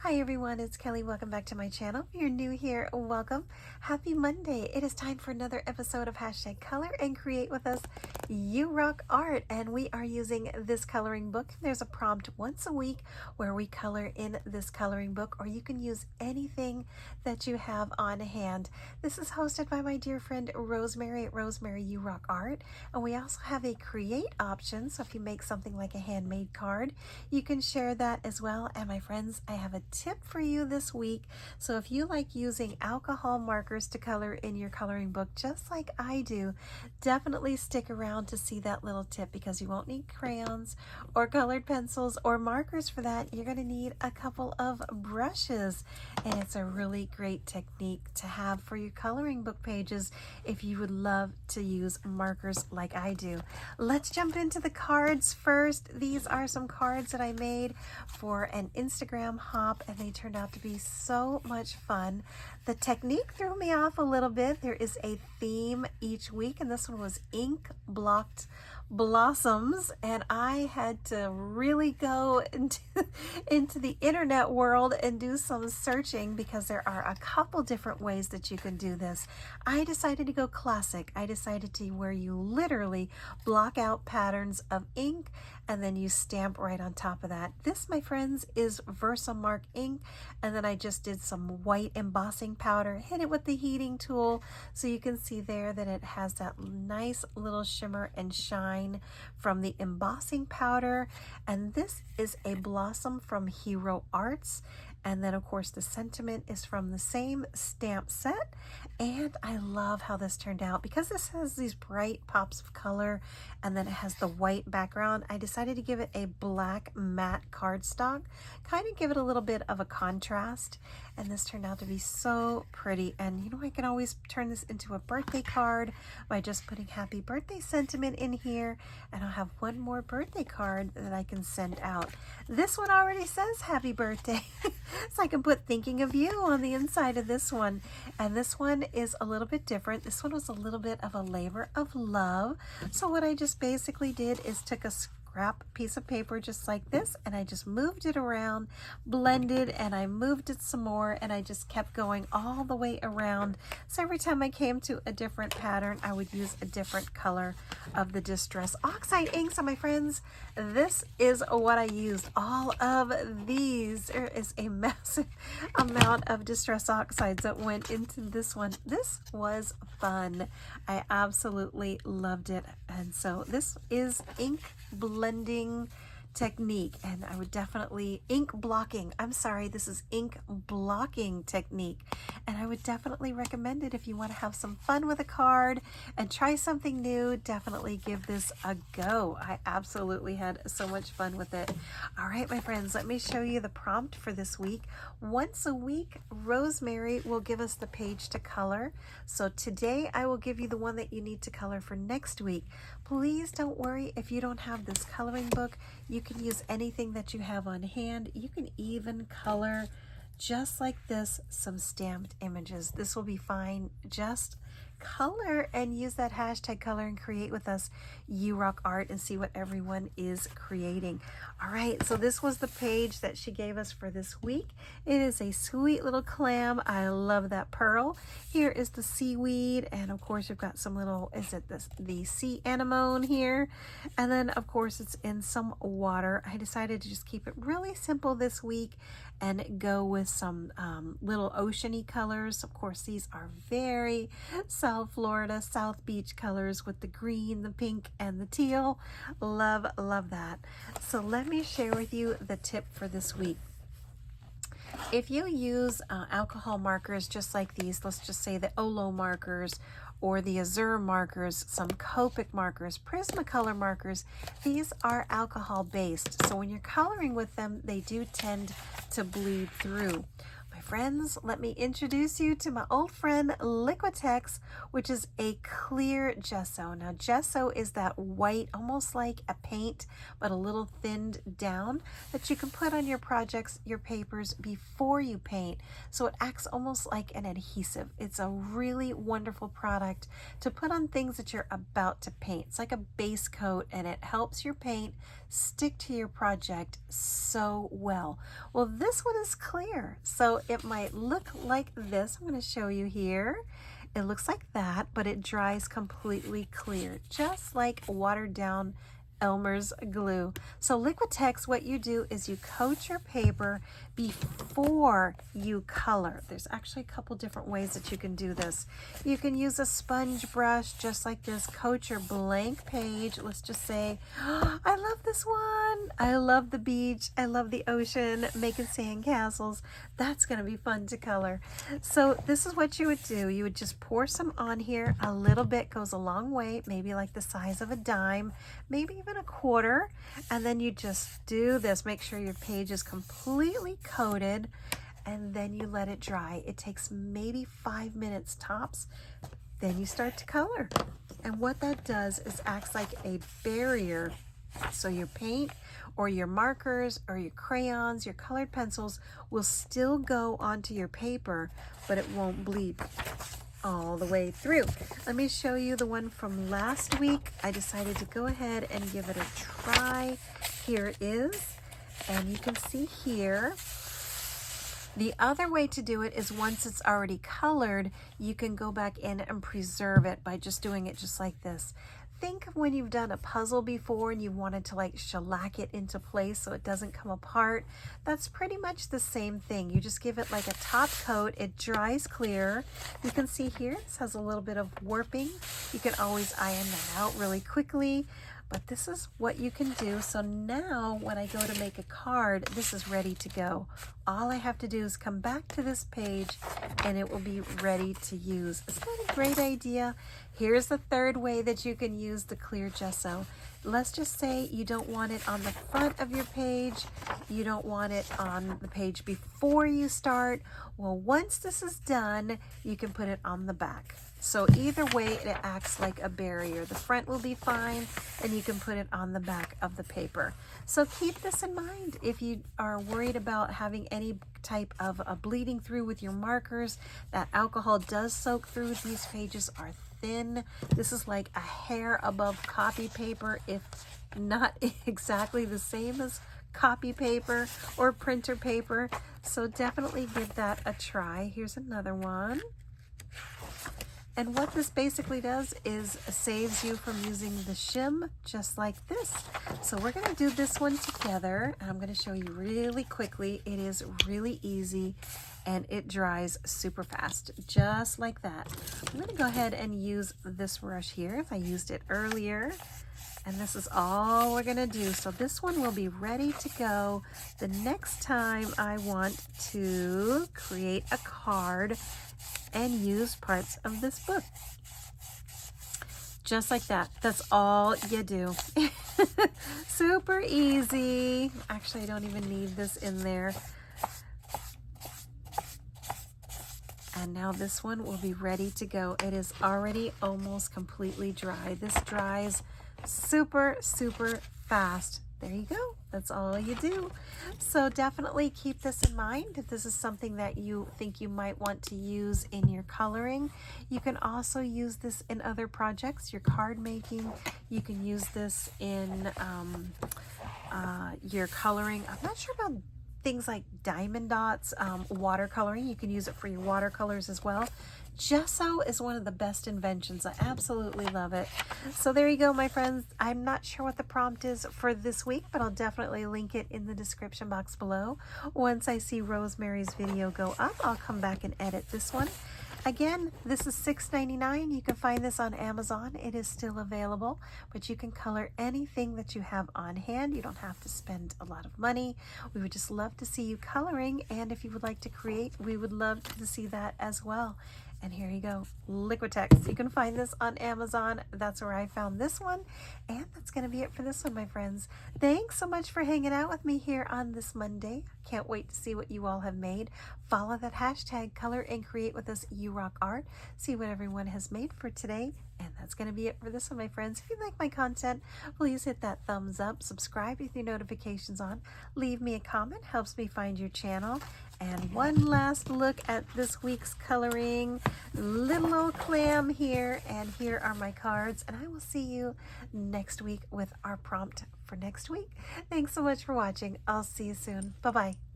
Hi everyone, it's Kelly. Welcome back to my channel. If you're new here, welcome. Happy Monday. It is time for another episode of Hashtag Color and Create with Us. You rock art, and we are using this coloring book. There's a prompt once a week where we color in this coloring book, or you can use anything that you have on hand. This is hosted by my dear friend Rosemary at Rosemary You Rock Art, and we also have a create option. So if you make something like a handmade card, you can share that as well. And my friends, I have a tip for you this week. So if you like using alcohol markers to color in your coloring book, just like I do, definitely stick around to see that little tip, because you won't need crayons or colored pencils or markers for that. You're going to need a couple of brushes, and it's a really great technique to have for your coloring book pages if you would love to use markers like I do. Let's jump into the cards first. These are some cards that I made for an Instagram hop, and they turned out to be so much fun. The technique threw me off a little bit. There is a theme each week, and this one was ink blocked blossoms, and I had to really go into the internet world and do some searching, because there are a couple different ways that you can do this. I decided to go classic. I decided to where you literally block out patterns of ink and then you stamp right on top of that. This, my friends, is Versamark ink, and then I just did some white embossing powder, hit it with the heating tool, so you can see there that it has that nice little shimmer and shine from the embossing powder. And this is a blossom from Hero Arts, and then of course the sentiment is from the same stamp set. And I love how this turned out, because this has these bright pops of color and then it has the white background. I decided to give it a black matte cardstock, kind of give it a little bit of a contrast, and this turned out to be so pretty. And you know, I can always turn this into a birthday card by just putting happy birthday sentiment in here, and I'll have one more birthday card that I can send out. This one already says happy birthday. So I can put thinking of you on the inside of this one. And this one is a little bit different. This one was a little bit of a labor of love. So what I just basically did is took a scrap piece of paper just like this, and I just moved it around, blended, and I moved it some more, and I just kept going all the way around. So every time I came to a different pattern, I would use a different color of the Distress Oxide ink. So my friends, this is what I used. All of these. There is a massive amount of Distress Oxides that went into this one. This was fun. I absolutely loved it. And so this is ink blending technique, and I would definitely ink blocking technique, and I would definitely recommend it if you want to have some fun with a card and try something new. Definitely give this a go. I absolutely had so much fun with it. All right, my friends, let me show you the prompt for this week. Once a week, Rosemary will give us the page to color. So today I will give you the one that you need to color for next week. Please don't worry if you don't have this coloring book. You can use anything that you have on hand. You can even color just like this some stamped images. This will be fine. Just color and use that hashtag color and create with us, You Rock Art, and see what everyone is creating. All right, so this was the page that she gave us for this week. It is a sweet little clam. I love that pearl. Here is the seaweed, and of course you've got some little, the sea anemone here, and then of course it's in some water. I decided to just keep it really simple this week and go with some little oceany colors. Of course, these are very South Florida, South Beach colors with the green, the pink, and the teal. Love, love that. So let me share with you the tip for this week. If you use alcohol markers just like these, let's just say the Olo markers or the Azure markers, some Copic markers, Prismacolor markers, these are alcohol based. So when you're coloring with them, they do tend to bleed through. My friends, let me introduce you to my old friend Liquitex, which is a clear gesso. Now gesso is that white, almost like a paint, but a little thinned down that you can put on your projects, your papers before you paint. So it acts almost like an adhesive. It's a really wonderful product to put on things that you're about to paint. It's like a base coat and it helps your paint stick to your project so well. Well, this one is clear, so it might look like this. I'm going to show you here. It looks like that, but it dries completely clear, just like watered down Elmer's glue. So Liquitex, what you do is you coat your paper before you color. There's actually a couple different ways that you can do this. You can use a sponge brush just like this, coat your blank page. Let's just say, oh, I love this one. I love the beach. I love the ocean, making sand castles. That's going to be fun to color. So this is what you would do. You would just pour some on here. A little bit goes a long way, maybe like the size of a dime, maybe even a quarter, and then you just do this. Make sure your page is completely coated, and then you let it dry. It takes maybe 5 minutes tops. Then you start to color, and what that does is acts like a barrier, so your paint or your markers or your crayons, your colored pencils will still go onto your paper, but it won't bleed all the way through. Let me show you the one from last week. I decided to go ahead and give it a try. Here it is, and you can see here. The other way to do it is once it's already colored, you can go back in and preserve it by just doing it just like this. Think of when you've done a puzzle before and you wanted to like shellac it into place so it doesn't come apart. That's pretty much the same thing. You just give it like a top coat. It dries clear. You can see here this has a little bit of warping. You can always iron that out really quickly. But this is what you can do. So now when I go to make a card, this is ready to go. All I have to do is come back to this page and it will be ready to use. Isn't that a great idea? Here's the third way that you can use the clear gesso. Let's just say you don't want it on the front of your page. You don't want it on the page before you start. Well, once this is done, you can put it on the back. So either way, it acts like a barrier. The front will be fine, and you can put it on the back of the paper. So keep this in mind if you are worried about having any type of bleeding through with your markers. That alcohol does soak through. These pages are thin. This is like a hair above copy paper, if not exactly the same as copy paper or printer paper. So definitely give that a try. Here's another one. And what this basically does is saves you from using the shim just like this. So we're going to do this one together. I'm going to show you really quickly. It is really easy and it dries super fast, just like that. I'm going to go ahead and use this brush here. I used it earlier. And this is all we're going to do. So this one will be ready to go the next time I want to create a card and use parts of this book. Just like that. That's all you do. Super easy. Actually, I don't even need this in there. And now this one will be ready to go. It is already almost completely dry. This dries super, super fast. There you go. That's all you do. So definitely keep this in mind if this is something that you think you might want to use in your coloring. You can also use this in other projects, your card making. You can use this in your coloring. I'm not sure about things like diamond dots, watercoloring. You can use it for your watercolors as well. Gesso is one of the best inventions. I absolutely love it. So there you go, my friends. I'm not sure what the prompt is for this week, but I'll definitely link it in the description box below. Once I see Rosemary's video go up, I'll come back and edit this one. Again, this is $6.99. You can find this on Amazon. It is still available, but you can color anything that you have on hand. You don't have to spend a lot of money. We would just love to see you coloring, and if you would like to create, we would love to see that as well. And here you go, Liquitex. You can find this on Amazon. That's where I found this one. And that's going to be it for this one, my friends. Thanks so much for hanging out with me here on this Monday. Can't wait to see what you all have made. Follow that hashtag color and create with us You Rock Art. See what everyone has made for today. And that's going to be it for this one, my friends. If you like my content, please hit that thumbs up, subscribe with your notifications on, leave me a comment, helps me find your channel. And one last look at this week's coloring, little old clam here, and here are my cards, and I will see you next week with our prompt for next week. Thanks so much for watching. I'll see you soon. Bye-bye.